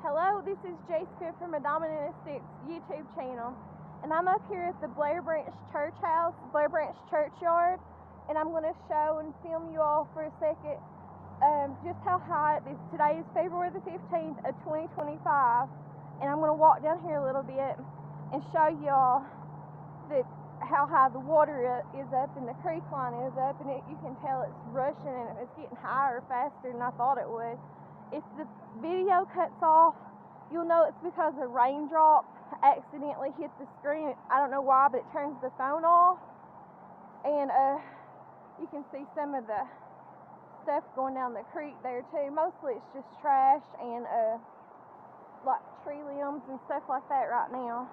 Hello, this is Jessica from a Dominant Estates YouTube channel, and I'm up here at the Blair Branch Church House, Blair Branch Churchyard, and I'm going to show and film you all for a second just how high it is. Today is February the 15th of 2025, and I'm going to walk down here a little bit and show y'all that how high the water is up and the creek line is up, and you can tell it's rushing and it's getting higher faster than I thought it would. If the video cuts off, you'll know it's because a raindrop accidentally hit the screen. I don't know why, but it turns the phone off, and you can see some of the stuff going down the creek there too. Mostly it's just trash and like tree limbs and stuff like that right now.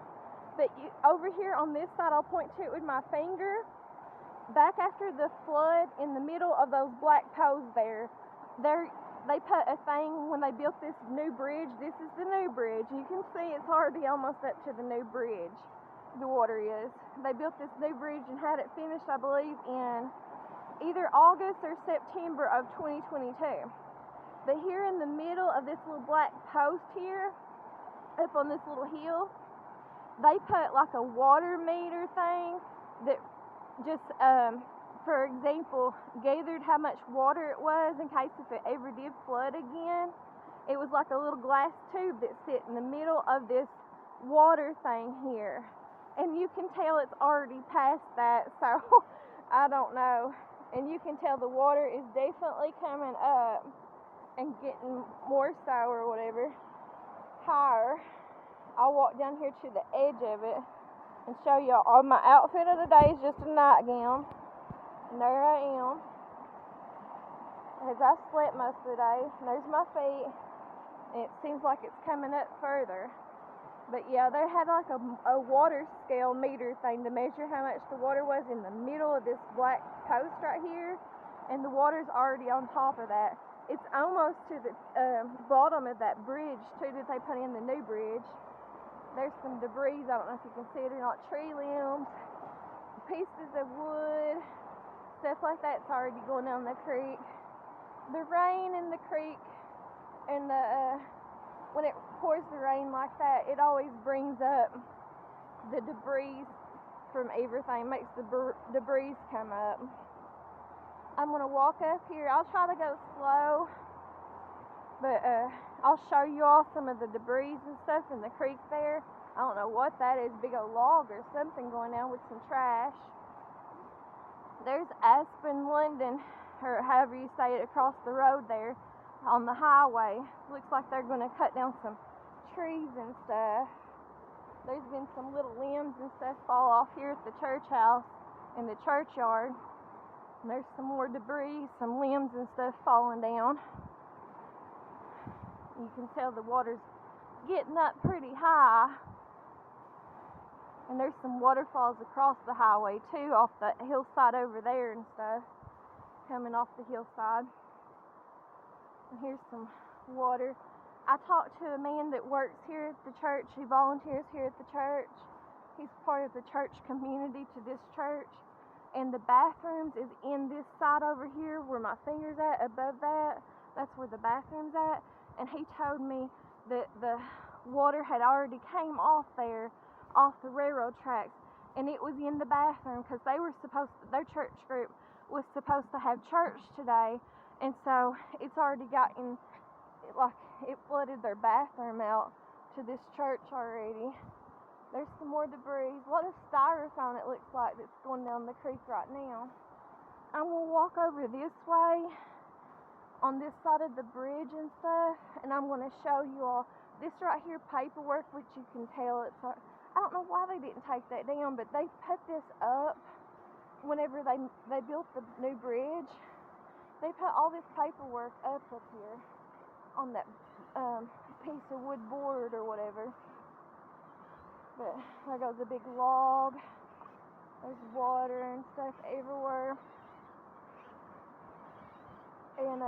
But over here on this side, I'll point to it with my finger. Back after the flood, in the middle of those black posts there, they put a thing when they built this new bridge. This is the new bridge. You can see it's already almost up to the new bridge. The water is. They built this new bridge and had it finished, I believe, in either August or September of 2022. But here in the middle of this little black post here, up on this little hill, they put like a water meter thing that just, for example, gathered how much water it was in case if it ever did flood again. It was like a little glass tube that sit in the middle of this water thing here. And you can tell it's already past that, so I don't know. And you can tell the water is definitely coming up and getting more so or whatever, higher. I'll walk down here to the edge of it and show y'all. All my outfit of the day is just a nightgown. And there I am. As I slept most of the day. And there's my feet. And it seems like it's coming up further. But yeah, they had like a water scale meter thing to measure how much the water was in the middle of this black post right here. And the water's already on top of that. It's almost to the bottom of that bridge too that they put in the new bridge. There's some debris, I don't know if you can see it or not, tree limbs, pieces of wood, stuff like that's already going down the creek. The rain in the creek, and when it pours the rain like that, it always brings up the debris from everything, makes the debris come up. I'm going to walk up here. I'll try to go slow, but I'll show you all some of the debris and stuff in the creek there. I don't know what that is, big old log or something going down with some trash. There's Aspen, London, or however you say it, across the road there on the highway. Looks like they're going to cut down some trees and stuff. There's been some little limbs and stuff fall off here at the church house in the churchyard. And there's some more debris, some limbs and stuff falling down. You can tell the water's getting up pretty high. And there's some waterfalls across the highway too, off the hillside over there and stuff, coming off the hillside. And here's some water. I talked to a man that works here at the church. He volunteers here at the church. He's part of the church community to this church. And the bathrooms is in this side over here where my finger's at, above that. That's where the bathroom's at. And he told me that the water had already came off there, off the railroad tracks, and it was in the bathroom because their church group was supposed to have church today, and so it's already gotten, like, it flooded their bathroom out to this church already. There's some more debris, a lot of styrofoam it looks like that's going down the creek right now. I'm going to walk over this way on this side of the bridge and stuff, and I'm going to show you all this right here paperwork, which you can tell it's, I don't know why they didn't take that down, but they put this up whenever they built the new bridge. They put all this paperwork up here on that piece of wood board or whatever. But there goes a big log. There's water and stuff everywhere. And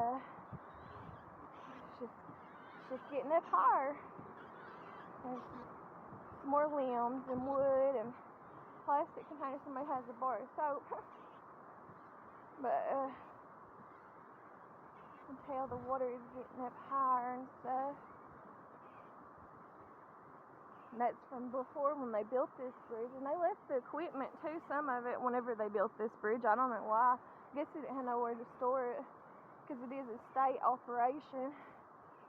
it's just getting up higher. There's more limbs and wood and plastic containers. Somebody has a bar of soap. But you can tell the water is getting up higher and stuff. that's from before when they built this bridge. And they left the equipment too, some of it, whenever they built this bridge. I don't know why. I guess they didn't have nowhere to store it, because it is a state operation.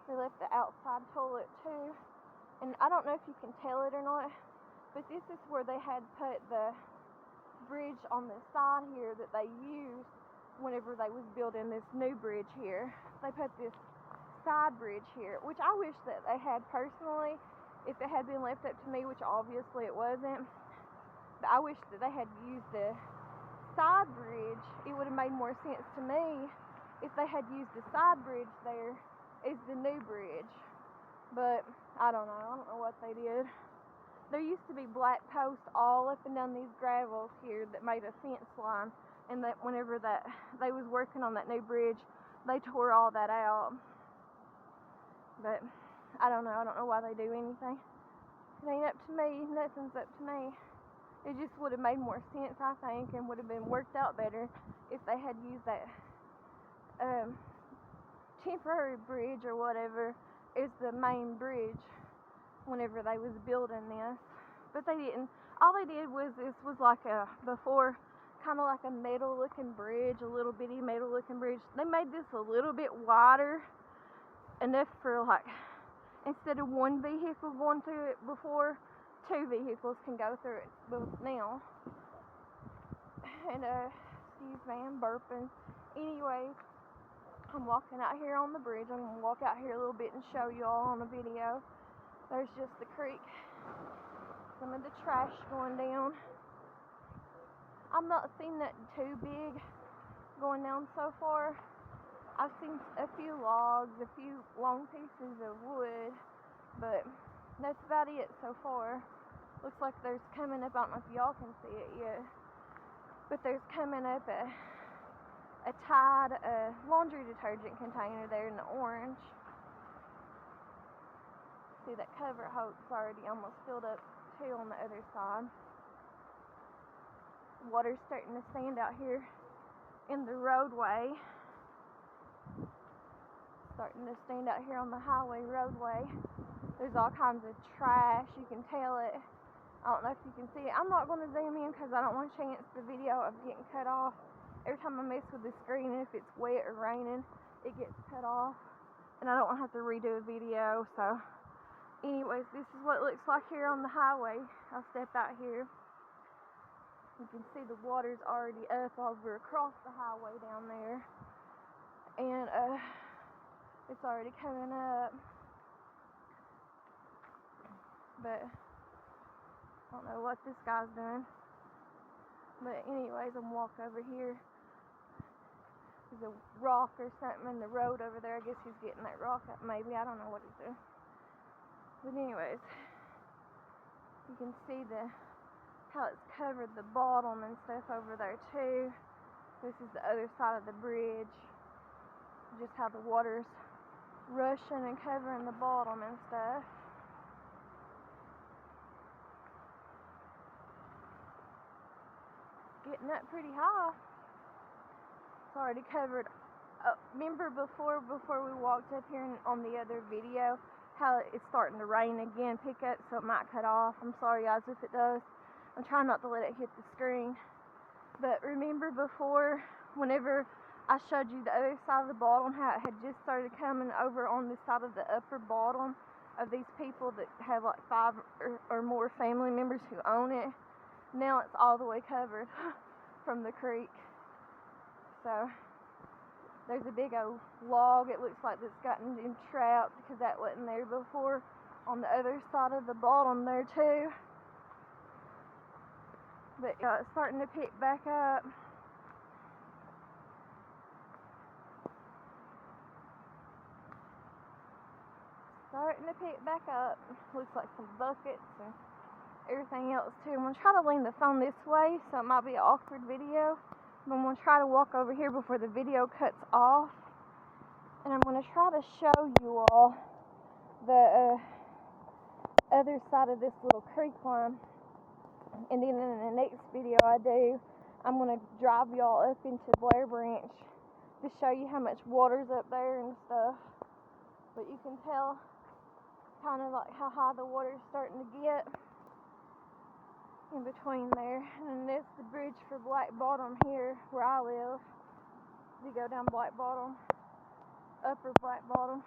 They left the outside toilet too. And I don't know if you can tell it or not, but this is where they had put the bridge on the side here that they used whenever they was building this new bridge here. They put this side bridge here, which I wish that they had personally, if it had been left up to me, which obviously it wasn't. But I wish that they had used the side bridge. It would have made more sense to me if they had used the side bridge there as the new bridge. But I don't know what they did. There used to be black posts all up and down these gravels here that made a fence line, and that whenever that they was working on that new bridge, they tore all that out. But I don't know why they do anything. It ain't up to me. Nothing's up to me. It just would have made more sense, I think, and would have been worked out better if they had used that temporary bridge or whatever as the main bridge whenever they was building this. But they didn't. All they did was, this was like a, before, kind of like a metal looking bridge, a little bitty metal looking bridge. They made this a little bit wider, enough for like, instead of one vehicle going through it before, 2 vehicles can go through it now. And excuse me, I'm burping. Anyways, I'm walking out here on the bridge. I'm gonna walk out here a little bit and show you all on the video. There's just the creek, some of the trash going down. I've not seen nothing too big going down so far. I've seen a few logs, a few long pieces of wood, but that's about it so far. Looks like there's coming up, I don't know if y'all can see it yet, but there's coming up a Tide laundry detergent container there in the orange. See, that cover hope's already almost filled up too on the other side. Water's starting to stand out here in the roadway. Starting to stand out here on the highway roadway. There's all kinds of trash. You can tell it. I don't know if you can see it. I'm not going to zoom in because I don't want to chance the video of getting cut off. Every time I mess with the screen, and if it's wet or raining, it gets cut off. And I don't want to have to redo a video. So, anyways, this is what it looks like here on the highway. I'll step out here. You can see the water's already up over across the highway down there. And it's already coming up. But I don't know what this guy's doing. But anyways, I'm walking over here. There's a rock or something in the road over there. I guess he's getting that rock up maybe. I don't know what he's doing. But anyways, you can see how it's covered the bottom and stuff over there too. This is the other side of the bridge. Just how the water's rushing and covering the bottom and stuff. Getting up pretty high. It's already covered. Remember before we walked up here on the other video, how it's starting to rain again, pick up, so it might cut off. I'm sorry guys if it does. I'm trying not to let it hit the screen. But remember before, whenever I showed you the other side of the bottom, how it had just started coming over on the side of the upper bottom of these people that have like 5 or more family members who own it. Now it's all the way covered from the creek. So there's a big old log, it looks like it's gotten entrapped because that wasn't there before, on the other side of the bottom there too. But it's starting to pick back up. Starting to pick back up. Looks like some buckets and everything else too. I'm going to try to lean the phone this way, so it might be an awkward video. But I'm going to try to walk over here before the video cuts off. And I'm going to try to show you all the other side of this little creek line. And then in the next video I do, I'm going to drive y'all up into Blair Branch to show you how much water's up there and stuff. But you can tell kind of like how high the water's starting to get in between there. And this is the bridge for Black Bottom here where I live. You go down Black Bottom, upper Black Bottom.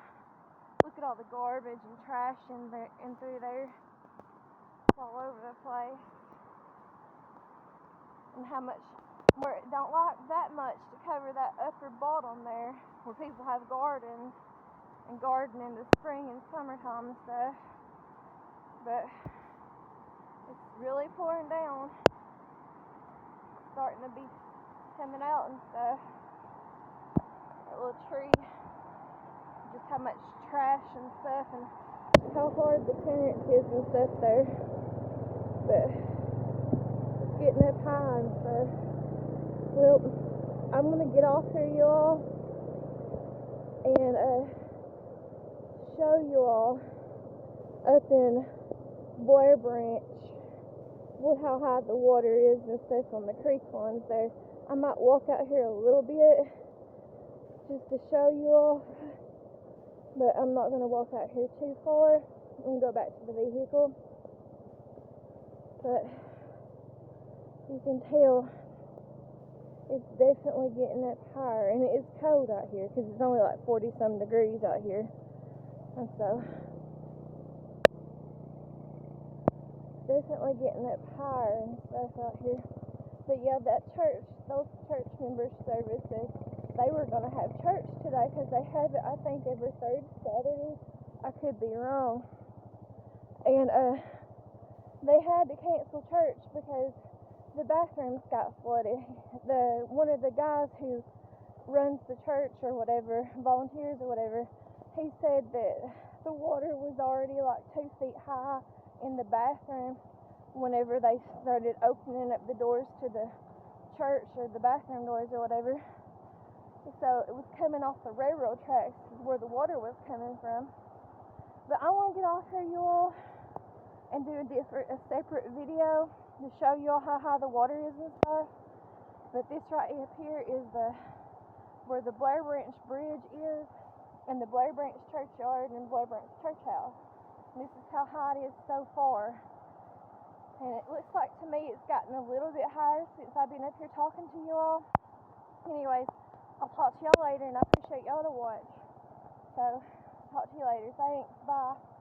Look at all the garbage and trash in through there. It's all over the place. And how much where it don't like that much to cover that upper bottom there where people have gardens and garden in the spring and summertime and stuff. But it's really pouring down. It's starting to be coming out and stuff. That little tree. Just how much trash and stuff and how hard the clearance is and stuff there. But it's getting up high and stuff. Well, I'm gonna get off here, you all, and show you all up in Blair Branch with how high the water is and stuff on the creek lines there. I might walk out here a little bit just to show you all, but I'm not gonna walk out here too far. I'm gonna go back to the vehicle. But you can tell it's definitely getting up higher, and it is cold out here because it's only like 40-some degrees out here. And so definitely getting up higher and stuff out here. But yeah, that church, those church members' services, they were going to have church today because they have it, I think, every third Saturday. I could be wrong. And they had to cancel church because the bathrooms got flooded. One of the guys who runs the church or whatever, volunteers or whatever, he said that the water was already like 2 feet high in the bathroom whenever they started opening up the doors to the church or the bathroom doors or whatever. So it was coming off the railroad tracks where the water was coming from. But I want to get off here, you all, and do a separate video to show you all how high the water is and stuff. But this right up here is where the Blair Branch Bridge is, and the Blair Branch Churchyard and Blair Branch Church House. And this is how high it is so far. And it looks like to me it's gotten a little bit higher since I've been up here talking to you all. Anyways, I'll talk to y'all later, and I appreciate y'all to watch. So, talk to you later. Thanks. Bye.